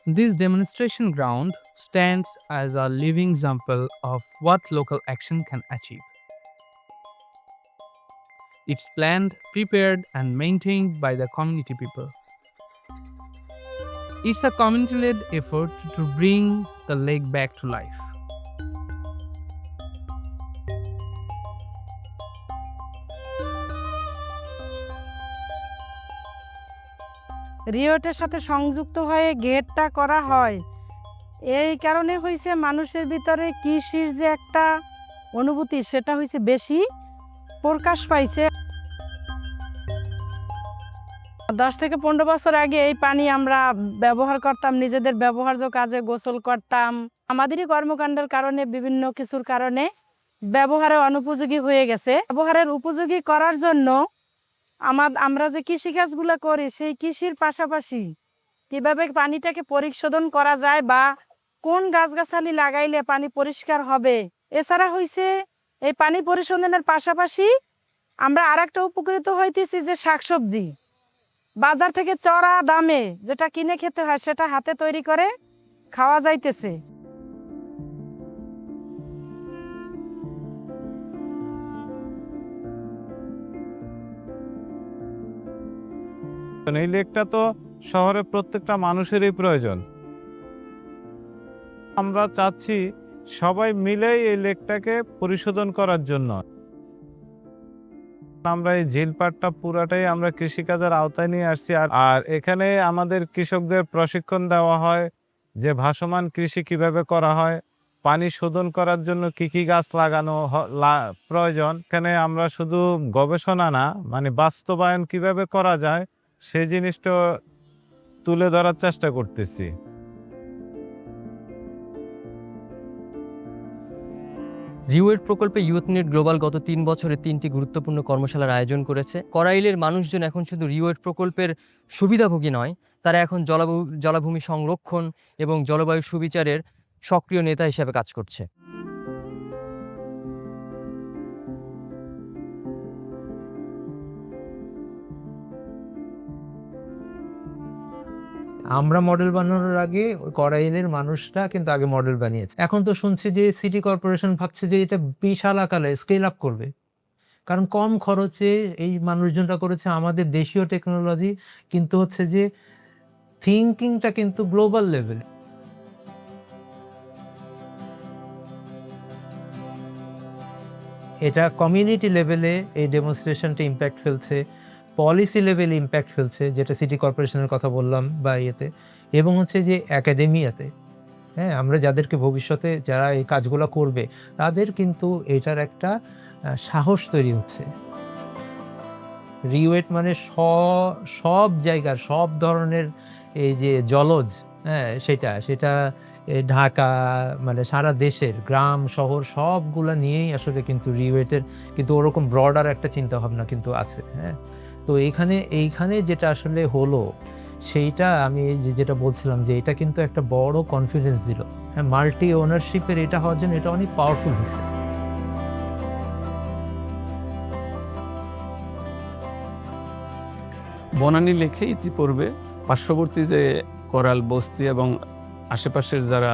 This demonstration ground stands as a living example of what local action can achieve. It's planned, prepared, and maintained by the community people. It's a community led effort to bring the lake back to life. রিওটের সাথে সংযুক্ত হয়ে গেটটা করা হয় এই কারণে হয়েছে মানুষের ভিতরে কৃষির যে একটা অনুভূতি সেটা হয়েছে বেশি প্রকাশ পাইছে। 10 থেকে 15 বছর আগে এই পানি আমরা ব্যবহার করতাম, নিজেদের ব্যবহার্য কাজে গোসল করতাম। আমাদেরই কর্মকাণ্ডের কারণে বিভিন্ন কিছুর কারণে ব্যবহারের অনুপযোগী হয়ে গেছে। ব্যবহারের উপযোগী করার জন্য আমরা যে কৃষিকাজগুলো করি সেই কৃষির পাশাপাশি কিভাবে পানিটাকে পরিশোধন করা যায় বা কোন গাছগাছালি লাগাইলে পানি পরিষ্কার হবে, এছাড়া হইছে এই পানি পরিশোধনের পাশাপাশি আমরা আরেকটা উপকৃত হইতেছি যে শাকসবজি বাজার থেকে চড়া দামে যেটা কিনে খেতে হয় সেটা হাতে তৈরি করে খাওয়া যাইতেছে। এই লেকটা তো শহরের প্রত্যেকটা মানুষেরই প্রয়োজন। আমরা চাচ্ছি সবাই মিলেই এই লেকটাকে পরিশোধন করার জন্য। আমরা এই ঝিলপাটটা পুরাটাই আমরা কৃষিকাজের আওতায় নিয়ে আসছি। আর এখানে আমাদের কৃষকদের প্রশিক্ষণ দেওয়া হয় যে ভাসমান কৃষি কিভাবে করা হয়, পানি শোধন করার জন্য কি কি গাছ লাগানো প্রয়োজন। এখানে আমরা শুধু গবেষণা না, মানে বাস্তবায়ন কিভাবে করা যায় সেই জিনিসটা তুলে ধরার চেষ্টা করতেছি। রিওয়েট প্রকল্পে ইউথনেট গ্লোবাল গত 3 বছরে 3টি গুরুত্বপূর্ণ কর্মশালার আয়োজন করেছে। করাইলের মানুষজন এখন শুধু রিওয়েট প্রকল্পের সুবিধাভোগী নয়, তারা এখন জলাভূমি সংরক্ষণ এবং জলবায়ু সুবিচারের সক্রিয় নেতা হিসেবে কাজ করছে। আমরা মডেল বানানোর আগে করাইলের মানুষরা কিন্তু আগে মডেল বানিয়েছে। এখন তো শুনছি যে সিটি কর্পোরেশন ভাবছে যে এটা বিশাল আকারে স্কেল আপ করবে, কারণ কম খরচে এই মানুষজনরা করেছে আমাদের দেশীয় টেকনোলজি, কিন্তু হচ্ছে যে থিঙ্কিংটা কিন্তু গ্লোবাল লেভেলে। এটা কমিউনিটি লেভেলে এই ডেমনস্ট্রেশনটা ইম্প্যাক্ট ফেলছে, পলিসি লেভেলে ইম্প্যাক্ট ফেলছে, যেটা সিটি কর্পোরেশনের কথা বললাম বা ইয়েতে, এবং হচ্ছে যে একাডেমিয়াতে। হ্যাঁ, আমরা যাদেরকে ভবিষ্যতে যারা এই কাজগুলো করবে তাদের কিন্তু এটার একটা সাহস তৈরি হচ্ছে। রিওয়েট মানে সব জায়গার সব ধরনের এই যে জলজ, হ্যাঁ সেটা ঢাকা মানে সারা দেশের গ্রাম শহর সবগুলা নিয়েই আসলে কিন্তু রিওয়েটের কিন্তু ওরকম ব্রডার একটা চিন্তাভাবনা কিন্তু আছে। হ্যাঁ, তো এইখানে যেটা আসলে হলো সেইটা আমি যেটা বলছিলাম যে এটা কিন্তু একটা বড় কনফিডেন্স দিল। হ্যাঁ, মাল্টি ওনারশিপের এটা হওয়ার জন্য এটা অনেক পাওয়ারফুল হয়েছে। বনানী লেকে ইতিপূর্বে পার্শ্ববর্তী যে কোরাল বস্তি এবং আশেপাশের যারা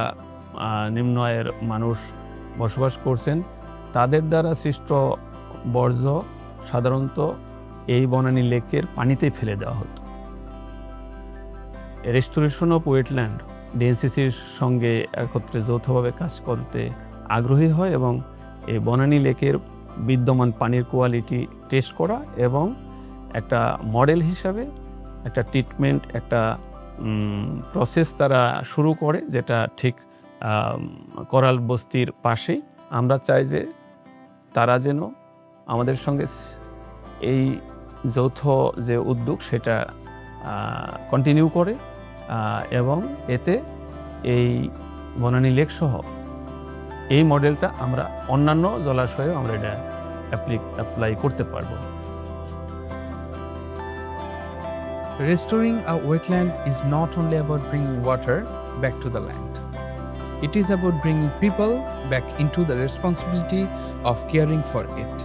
নিম্ন আয়ের মানুষ বসবাস করছেন তাদের দ্বারা সৃষ্ট বর্জ্য সাধারণত এই বনানী লেকের পানিতেই ফেলে দেওয়া হতো। রেস্টোরেশন অফ ওয়েটল্যান্ড ডিএনসিসির সঙ্গে একত্রে যৌথভাবে কাজ করতে আগ্রহী হয় এবং এই বনানী লেকের বিদ্যমান পানির কোয়ালিটি টেস্ট করা এবং একটা মডেল হিসাবে একটা ট্রিটমেন্ট একটা প্রসেস তারা শুরু করে, যেটা ঠিক কোরাল বস্তির পাশেই। আমরা চাই যে তারা যেন আমাদের সঙ্গে এই যৌথ যে উদ্যোগ সেটা কন্টিনিউ করে এবং এতে এই বনানী লেক সহ এই মডেলটা আমরা অন্যান্য জলাশয়েও আমরা এটা অ্যাপ্লাই করতে পারবো। Restoring a wetland is not only about bringing water back to the land. It is about bringing people back into the responsibility of caring for it.